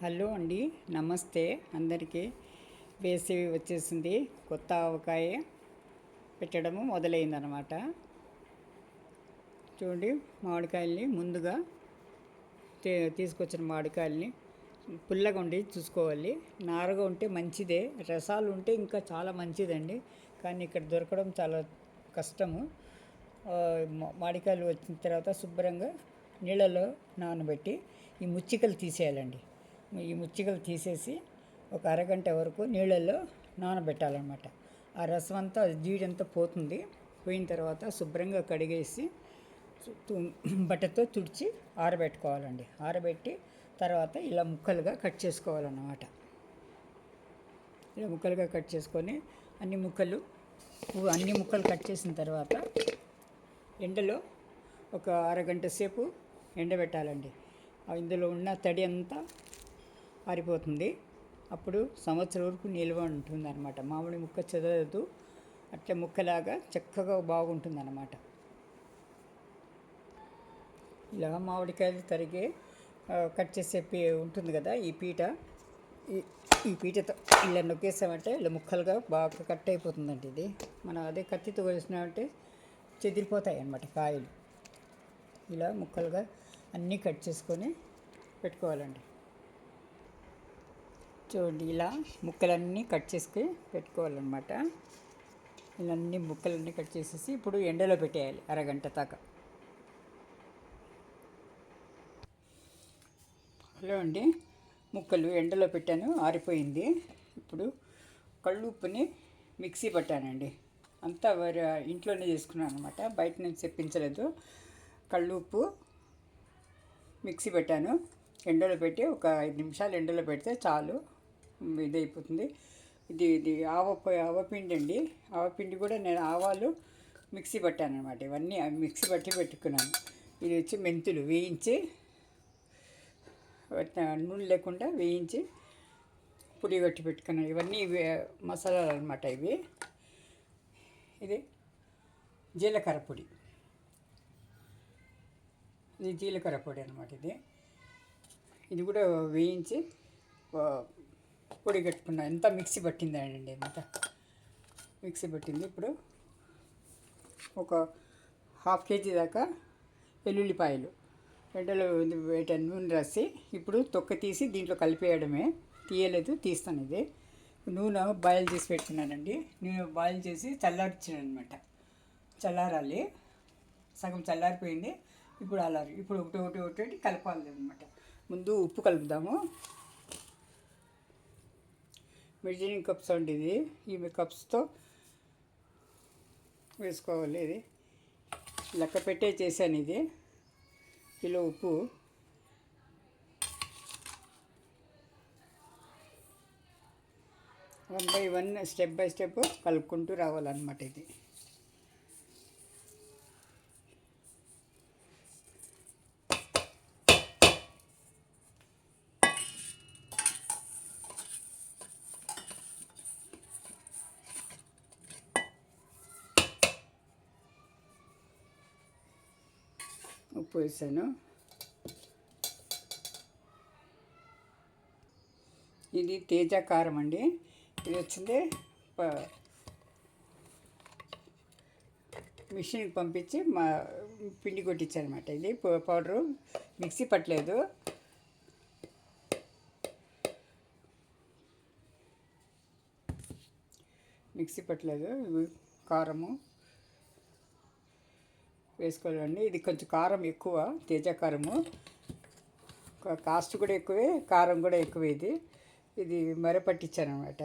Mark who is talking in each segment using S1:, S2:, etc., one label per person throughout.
S1: Hello అండి, నమస్తే అందరికీ. వేసవి వచ్చేసింది, కొత్త ఆవకాయ పెట్టడము మొదలైందనమాట. చూడండి, మామిడికాయల్ని ముందుగా తీసుకొచ్చిన మామిడికాయల్ని పుల్లగా ఉండి చూసుకోవాలి. నారగా ఉంటే మంచిదే, రసాలు ఉంటే ఇంకా చాలా మంచిదండి. కానీ ఇక్కడ దొరకడం చాలా కష్టము. మామిడికాయలు వచ్చిన తర్వాత శుభ్రంగా నీళ్ళలో నానబెట్టి ఈ ముచ్చికలు తీసేయాలండి. ఈ ముచ్చికలు తీసేసి ఒక అరగంట వరకు నీళ్ళల్లో నానబెట్టాలన్నమాట. ఆ రసం అంతా జీడంతా పోతుంది. పోయిన తర్వాత శుభ్రంగా కడిగేసి బట్టతో తుడిచి ఆరబెట్టుకోవాలండి. ఆరబెట్టి తర్వాత ఇలా ముక్కలుగా కట్ చేసుకోవాలన్నమాట. ఇలా ముక్కలుగా కట్ చేసుకొని అన్ని ముక్కలు కట్ చేసిన తర్వాత ఎండలో ఒక అరగంట సేపు ఎండబెట్టాలండి. ఇందులో ఉన్న తడి అంతా పారిపోతుంది. అప్పుడు సంవత్సరం వరకు నిల్వ ఉంటుంది అన్నమాట. మామిడి ముక్క చెదరదు, అట్లా ముక్కలాగా చక్కగా బాగుంటుంది అన్నమాట. ఇలా మామిడికాయలు తరిగే కట్ చేసే ఉంటుంది కదా, ఈ పీట. ఈ పీటతో ఇలా నొక్కేసామంటే ఇలా ముక్కలుగా బాగా కట్ అయిపోతుందండి. ఇది మనం అదే కత్తితో కోసినామంటే చెదిరిపోతాయి అన్నమాట కాయలు. ఇలా ముక్కలుగా అన్నీ కట్ చేసుకొని పెట్టుకోవాలండి. చూడండి, ఇలా ముక్కలన్నీ కట్ చేసుకొని పెట్టుకోవాలన్నమాట. ఇలా అన్ని ముక్కలన్నీ కట్ చేసేసి ఇప్పుడు ఎండలో పెట్టేయాలి అరగంట దాకా. హలో అండి, ముక్కలు ఎండలో పెట్టాను, ఆరిపోయింది. ఇప్పుడు కళ్ళుప్పుని మిక్సీ పట్టానండి. అంతా ఇంట్లోనే చేసుకున్నాను అనమాట, బయట నుంచి తెప్పించలేదు. కళ్ళుప్పు మిక్సీ పెట్టాను, ఎండలో పెట్టి ఒక 5 నిమిషాలు ఎండలో పెడితే చాలు, ఇదైపోతుంది. ఇది ఆవపిండి అండి. ఆవపిండి కూడా నేను ఆవాలు మిక్సీ పట్టాను అనమాట. ఇవన్నీ మిక్సీ పట్టి పెట్టుకున్నాను. ఇది వచ్చి మెంతులు వేయించి, నూనె లేకుండా వేయించి పొడి కట్టి పెట్టుకున్నాను. ఇవన్నీ మసాలాలు అనమాట. ఇది జీలకర్ర పొడి. ఇది జీలకర్ర పొడి అనమాట. ఇది కూడా వేయించి పొడి కట్టుకున్నా. ఎంత మిక్సీ పట్టిందండి, ఎంత మిక్సీ పట్టింది. ఇప్పుడు ఒక 1/2 కేజీ దాకా వెల్లుల్లిపాయలు ఎండలో నూనె రాసి ఇప్పుడు తొక్క తీసి దీంట్లో కలిపేయడమే. తీయలేదు, తీస్తాను. ఇది నూనె బాయిల్ చేసి పెట్టుకున్నానండి. నూనె బాయిల్ చేసి చల్లార్చాను అనమాట. చల్లారాలి, సగం చల్లారిపోయింది. ఇప్పుడు ఇప్పుడు ఒకటి కలపాలి అనమాట. ముందు ఉప్పు కలుపుదాము. మెజరింగ్ కప్స్ అండి ఇది. ఈ కప్స్తో వేసుకోవాలి. ఇది లెక్క పెట్టే చేశాను. ఇది కిలో ఉప్పు. One by one, step by step కలుపుకుంటూ రావాలన్నమాట. ఇది ఉప్పు వేసాను. ఇది తేజ కారం అండి. ఇది వచ్చింది మిషన్కి పంపించి పిండి కొట్టించానమాట. ఇది పౌడరు మిక్సీ పట్టలేదు. కారము వేసుకోవాలండి. ఇది కొంచెం కారం ఎక్కువ, తేజ కారము. కాస్ట్ కూడా ఎక్కువే, కారం కూడా ఎక్కువే. ఇది పట్టించాను అనమాట.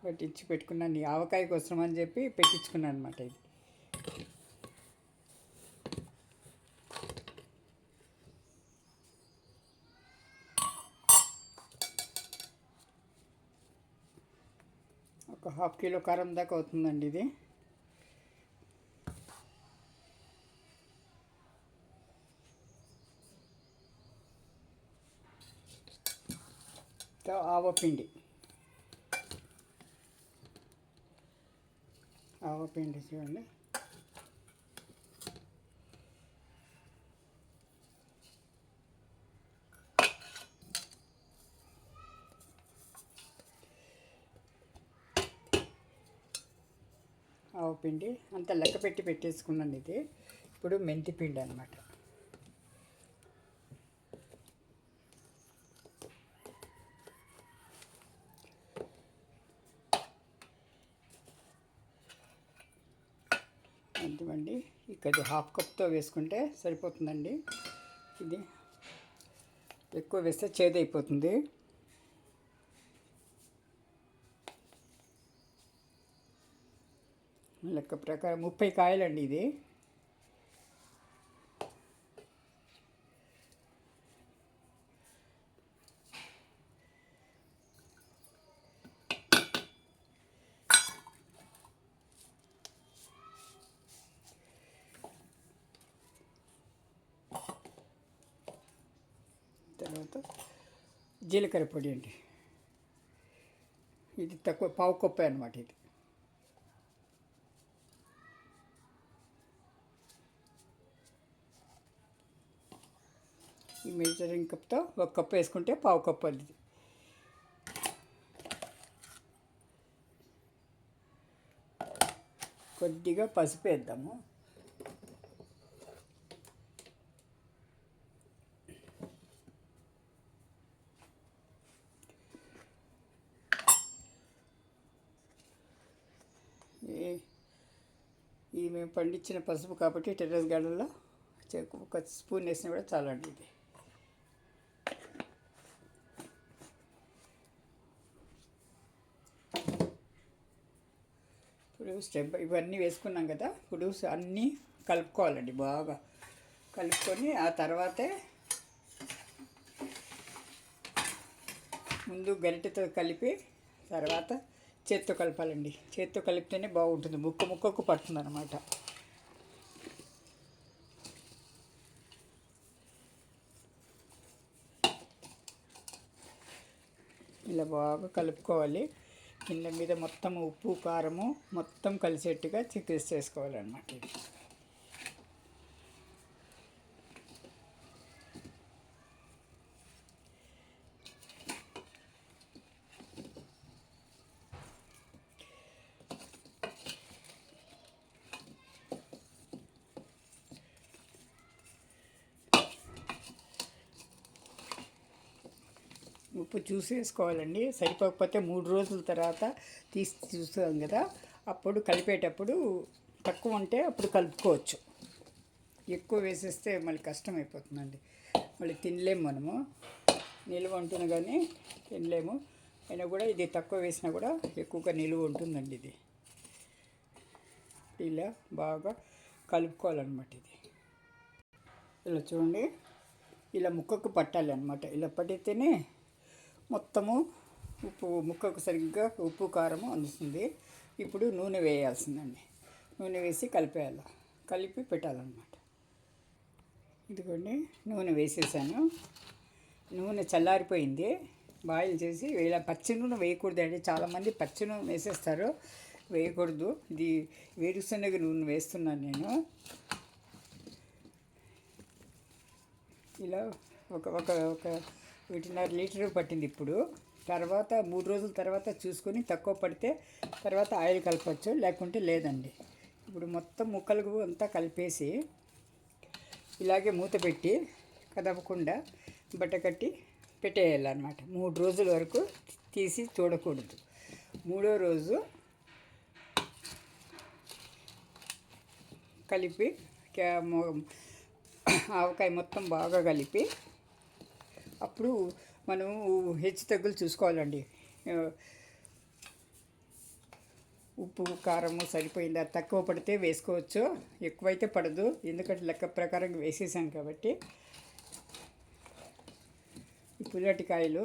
S1: పట్టించి పెట్టుకున్నాను. ఆవకాయ కోసం అని చెప్పి పెట్టించుకున్నాను అనమాట. ఇది ఒక 1/2 కిలో కారం దాకా అవుతుందండి. ఇది ఆవపిండి చూడండి. ఆవు పిండి అంతా లెక్క పెట్టి పెట్టేసుకున్నాను. ఇది ఇప్పుడు మెంతి పిండి అనమాట. అంతేమండి, ఇక్కడ హాఫ్ కప్తో వేసుకుంటే సరిపోతుందండి. ఇది ఎక్కువ వేస్తే చేదైపోతుంది. లెక్క ప్రకారం 30 కాయలండి ఇది. తర్వాత జీలకర్ర పొడి అండి. ఇది తక్కువ పావు కప్పే అనమాట. ఇది ఈ మెజరింగ్ కప్తో ఒక కప్పు వేసుకుంటే పావు కప్పు అది. కొద్దిగా పసుపు వేద్దాము. ఇది మేము పండించిన పసుపు కాబట్టి టెర్రస్ గార్డెన్లో ఒక స్పూన్ వేసినా కూడా చాలండి. ఇది ఇప్పుడు ఇవన్నీ వేసుకున్నాం కదా, ఇప్పుడు అన్నీ కలుపుకోవాలండి. బాగా కలుపుకొని ఆ తర్వాతే ముందు గరిటెతో కలిపి తర్వాత చేత్తో కలపాలండి. చేత్తో కలిపితేనే బాగుంటుంది, ముక్కకు పడుతుంది అన్నమాట. ఇలా బాగా కలుపుకోవాలి. కింద మీద మొత్తం ఉప్పు కారము మొత్తం కలిసేట్టుగా చికెన్ చేసుకోవాలన్నమాట. ఇది ఉప్పు చూసి వేసుకోవాలండి. సరిపోకపోతే 3 రోజుల తర్వాత తీసి చూస్తాం కదా, అప్పుడు కలిపేటప్పుడు తక్కువ ఉంటే అప్పుడు కలుపుకోవచ్చు. ఎక్కువ వేసేస్తే మళ్ళీ కష్టం అయిపోతుందండి, మళ్ళీ తినలేము. మనము నిల్వ ఉంటుంది కానీ తినలేము. అయినా కూడా ఇది తక్కువ వేసినా కూడా ఎక్కువగా నిలువ ఉంటుందండి. ఇది ఇలా బాగా కలుపుకోవాలన్నమాట. ఇది ఇలా చూడండి, ఇలా ముక్కకు పట్టాలి అన్నమాట. ఇలా పట్టితేనే మొత్తము ఉప్పు ముక్కకు సరిగ్గా ఉప్పు కారము అందుతుంది. ఇప్పుడు నూనె వేయాల్సిందండి. నూనె వేసి కలిపేయాలి, కలిపి పెట్టాలన్నమాట. ఇదిగోండి, నూనె వేసేసాను. నూనె చల్లారిపోయింది. బాయిల్ చేసి ఇలా పచ్చి నూనె వేయకూడదండి. చాలామంది పచ్చి నూనె వేసేస్తారు, వేయకూడదు. ఇది వేరుశనగ నూనె వేస్తున్నాను నేను. ఇలా ఒక 1.5 లీటర్ పట్టింది ఇప్పుడు. తర్వాత 3 రోజుల తర్వాత చూసుకొని తక్కువ పడితే తర్వాత ఆయిల్ కలపచ్చు, లేకుంటే లేదండి. ఇప్పుడు మొత్తం ముక్కలకు అంతా కలిపేసి ఇలాగే మూత పెట్టి కదపకుండా బట్ట కట్టి పెట్టేయాలన్నమాట. 3 రోజుల వరకు తీసి చూడకూడదు. 3వ రోజు కలిపి ఆవకాయ మొత్తం బాగా కలిపి అప్పుడు మనం హెచ్చు తగ్గులు చూసుకోవాలండి. ఉప్పు కారము సరిపోయిందా, తక్కువ పడితే వేసుకోవచ్చు, ఎక్కువైతే పడదు. ఎందుకంటే లెక్క ప్రకారం వేసేసాను కాబట్టి. ఈ పుల్లటికాయలు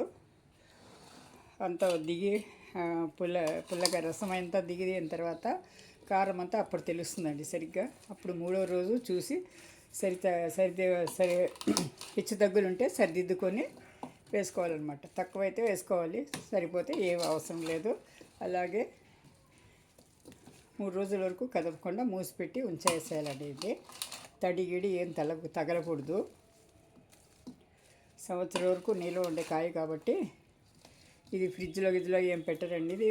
S1: అంతా దిగి పుల్లగా రసం అంతా దిగిన తర్వాత కారం అంతా అప్పుడు తెలుస్తుందండి సరిగ్గా. అప్పుడు 3వ రోజు చూసి సరి హెచ్చు తగ్గులు ఉంటే సరిదిద్దుకొని వేసుకోవాలన్నమాట. తక్కువైతే వేసుకోవాలి, సరిపోతే ఏం అవసరం లేదు. అలాగే 3 రోజుల వరకు కదపకుండా మూసిపెట్టి ఉంచేసేయాలండి. ఇది తడిగిడి ఏం తగలకూడదు. సంవత్సరం వరకు నిల్వ ఉండే కాయ కాబట్టి ఇది ఫ్రిడ్జ్లో ఏం పెట్టరండి. ఇది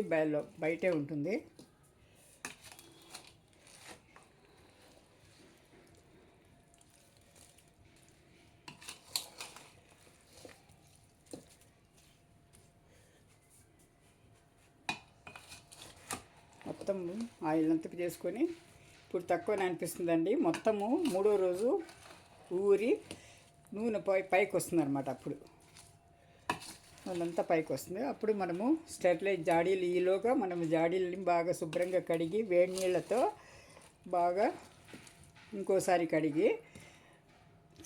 S1: బయటే ఉంటుంది. మొత్తం ఆయిల్ అంతా చేసుకొని ఇప్పుడు తక్కువనే అనిపిస్తుందండి. మొత్తము మూడో రోజు ఊరి నూనె పైకి వస్తుంది అనమాట. అప్పుడు వాళ్ళంతా పైకి వస్తుంది. అప్పుడు మనము స్టెరిలైజ్ జాడీలు ఈలోగా మనము జాడీలని బాగా శుభ్రంగా కడిగి వేడి నీళ్ళతో బాగా ఇంకోసారి కడిగి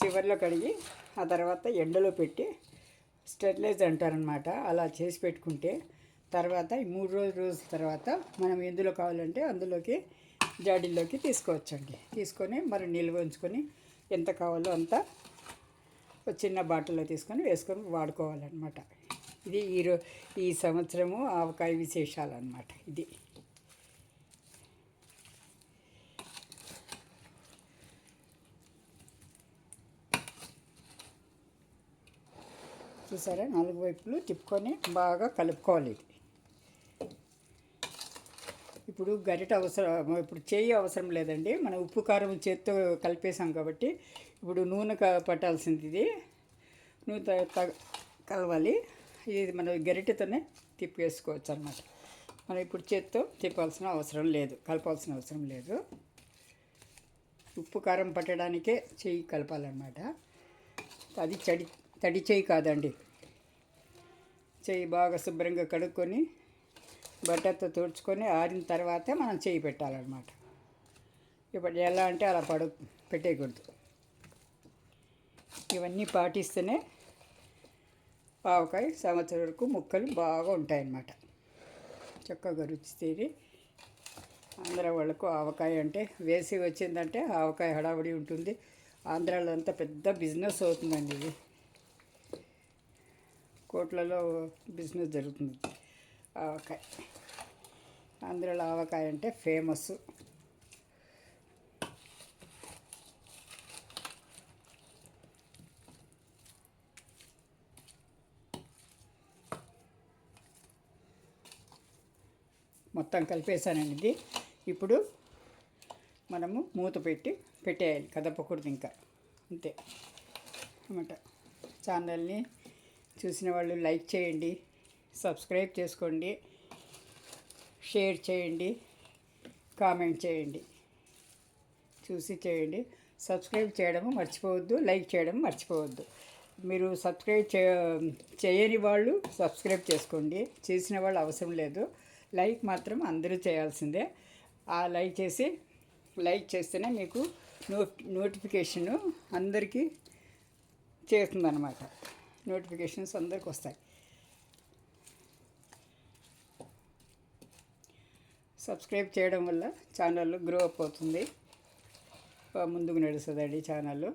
S1: చివరిలో కడిగి ఆ తర్వాత ఎండలో పెట్టి స్టెరిలైజ్ అంటారనమాట. అలా చేసి పెట్టుకుంటే తర్వాత ఈ 3 రోజుల తర్వాత మనం ఎందులో కావాలంటే అందులోకి జాడీల్లోకి తీసుకోవచ్చండి. తీసుకొని మరి నిల్వ ఉంచుకొని ఎంత కావాలో అంత చిన్న బాటిల్లో తీసుకొని వేసుకొని వాడుకోవాలన్నమాట. ఇది ఈ సంవత్సరము ఆవకాయ విశేషాలన్నమాట. ఇది చూసారా, 4 వైపులు తిప్పుకొని బాగా కలుపుకోవాలి. ఇది ఇప్పుడు గరిట అవసరం, ఇప్పుడు చేయి అవసరం లేదండి. మనం ఉప్పు కారం చేత్తో కలిపేసాం కాబట్టి ఇప్పుడు నూనె పట్టాల్సింది. ఇది నూనె కలవాలి. ఇది మనం గరిటెతోనే తిప్పేసుకోవచ్చు అన్నమాట. మనం ఇప్పుడు చేత్తో తిప్పాల్సిన అవసరం లేదు, కలపాల్సిన అవసరం లేదు. ఉప్పు కారం పట్టడానికే చెయ్యి కలపాలన్నమాట. అది తడి చెయ్యి కాదండి. చెయ్యి బాగా శుభ్రంగా కడుక్కొని బట్టర్తో తుడుచుకొని ఆరిన తర్వాతే మనం చెయ్యి పెట్టాలన్నమాట. ఇప్పుడు ఎలా అంటే అలా పెట్టేయకూడదు. ఇవన్నీ పాటిస్తేనే ఆవకాయ సంవత్సరం వరకు ముక్కలు బాగా ఉంటాయన్నమాట. చక్కగా రుచి తీరి ఆంధ్ర వాళ్ళకు ఆవకాయ అంటే వేసి వచ్చిందంటే ఆవకాయ హడావుడి ఉంటుంది. ఆంధ్రాలో అంతా పెద్ద బిజినెస్ అవుతుందండి. ఇది కోట్లలో బిజినెస్ జరుగుతుంది ఆవకాయ. ఆంధ్రాలో ఆవకాయ అంటే ఫేమస్. మొత్తం కలిపేసానండి. ఇది ఇప్పుడు మనము మూత పెట్టేయాలి, కదపకూడదు ఇంకా, అంతే అన్నమాట. ఛానల్ని చూసిన వాళ్ళు లైక్ చేయండి, సబ్స్క్రైబ్ చేసుకోండి, షేర్ చేయండి, కామెంట్ చేయండి. చూసి చేయండి. సబ్స్క్రైబ్ చేయడం మర్చిపోవద్దు, లైక్ చేయడం మర్చిపోవద్దు. మీరు సబ్స్క్రైబ్ చేయని వాళ్ళు సబ్స్క్రైబ్ చేసుకోండి, చేసిన వాళ్ళు అవసరం లేదు. లైక్ మాత్రం అందరూ చేయాల్సిందే. ఆ లైక్ చేస్తేనే మీకు నోటిఫికేషను అందరికీ చేస్తుందన్నమాట. నోటిఫికేషన్స్ అందరికి వస్తాయి. సబ్స్క్రైబ్ చేయడం వల్ల ఛానల్ గ్రో అప్ అవుతుంది, ముందుకు నడుస్తుందండి ఛానల్.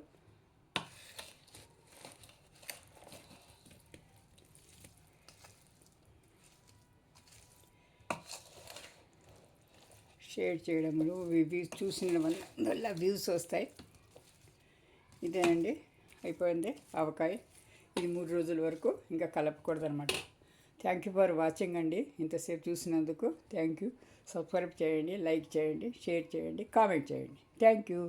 S1: షేర్ చేయడంలో చూసిన వల్ల వ్యూస్ వస్తాయి. ఇదేనండి, అయిపోయింది ఆవకాయ. ఇది 3 రోజుల వరకు ఇంకా కలపకూడదు అనమాట. థ్యాంక్ యూ ఫర్ వాచింగ్ అండి. ఇంతసేపు చూసినందుకు థ్యాంక్ యూ. సబ్స్క్రైబ్ చేయండి, లైక్ చేయండి, షేర్ చేయండి, కామెంట్ చేయండి. Thank you.